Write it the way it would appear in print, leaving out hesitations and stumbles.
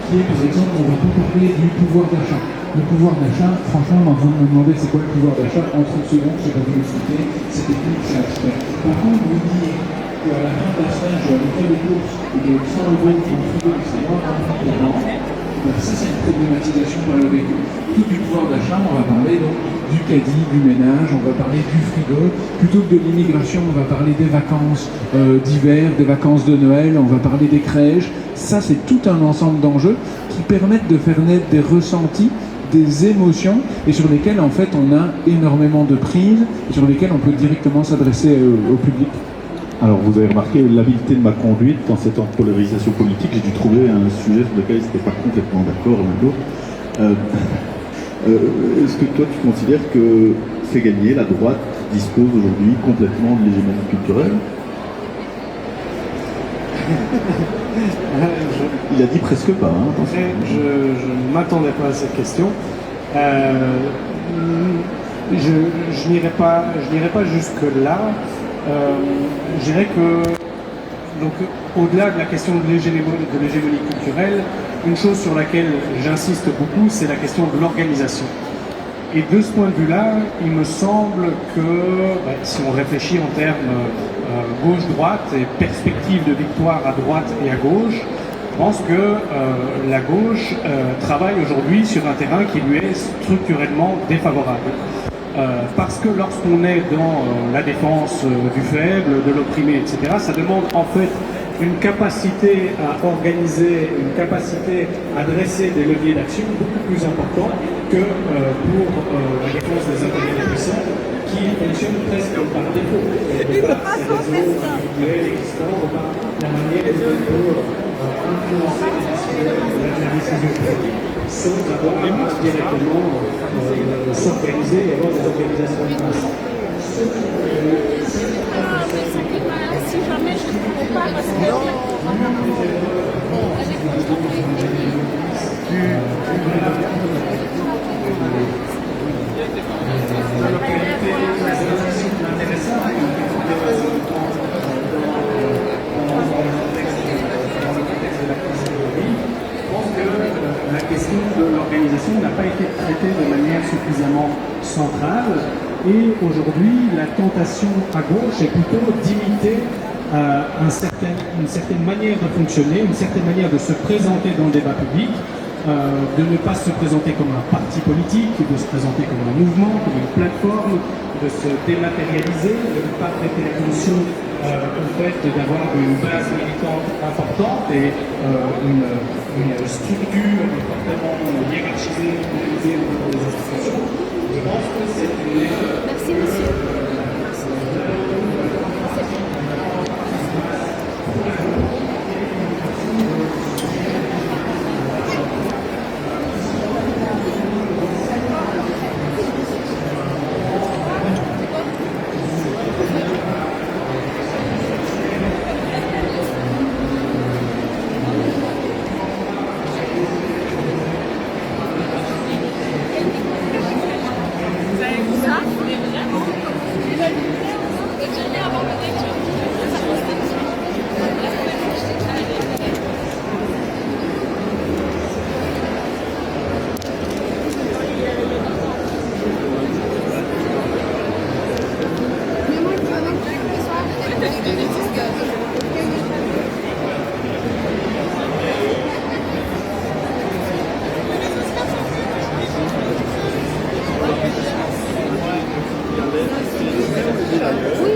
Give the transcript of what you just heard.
qui est par exemple, on va pas parler du pouvoir d'achat. Le pouvoir d'achat, franchement, on va me demander c'est quoi le pouvoir d'achat en 30 secondes, je vais pas vous l'expliquer, c'est technique, c'est abstrait. Par contre, vous dire qu'à la fin de la semaine, je vais aller faire des courses et que 100 € pour le frigo, c'est moi, ça c'est une problématisation par le vécu. Tout du pouvoir d'achat, on va parler donc du caddie, du ménage, on va parler du frigo. Plutôt que de l'immigration, on va parler des vacances d'hiver, des vacances de Noël, on va parler des crèches. Ça c'est tout un ensemble d'enjeux qui permettent de faire naître des ressentis, des émotions et sur lesquelles en fait on a énormément de prises et sur lesquelles on peut directement s'adresser au public. Alors vous avez remarqué l'habileté de ma conduite dans cette polarisation politique. J'ai dû trouver un sujet sur lequel je n'étais pas complètement d'accord, Milo. Est-ce que toi tu considères que c'est gagné, la droite dispose aujourd'hui complètement de l'hégémonie culturelle? Il a dit presque pas. Hein, je ne m'attendais pas à cette question. Je n'irai pas jusque-là. Je dirais que, donc, au-delà de la question de l'hégémonie culturelle, une chose sur laquelle j'insiste beaucoup, c'est la question de l'organisation. Et de ce point de vue-là, il me semble que, si on réfléchit en termes gauche-droite et perspective de victoire à droite et à gauche, je pense que la gauche travaille aujourd'hui sur un terrain qui lui est structurellement défavorable. Parce que lorsqu'on est dans la défense du faible, de l'opprimé, etc., ça demande en fait une capacité à organiser, une capacité à dresser des leviers d'action beaucoup plus importants que pour la défense des intérêts des puissants qui fonctionne presque par défaut. Par ces réseaux individuels existants, par la manière dont on peut influencer la décision politique sans avoir directement s'organiser et avoir des organisations de masse. Si jamais je ne trouve pas, parce que la question de l'organisation n'a pas été traitée de manière suffisamment centrale et aujourd'hui la tentation à gauche est plutôt d'imiter une certaine manière de fonctionner, une certaine manière de se présenter dans le débat public, de ne pas se présenter comme un parti politique, de se présenter comme un mouvement, comme une plateforme, de se dématérialiser, de ne pas prêter attention au fait d'avoir une base militante importante et une structure fortement hiérarchisée, organisée autour des institutions. Je pense que c'est une erreur. Merci, monsieur. Oui.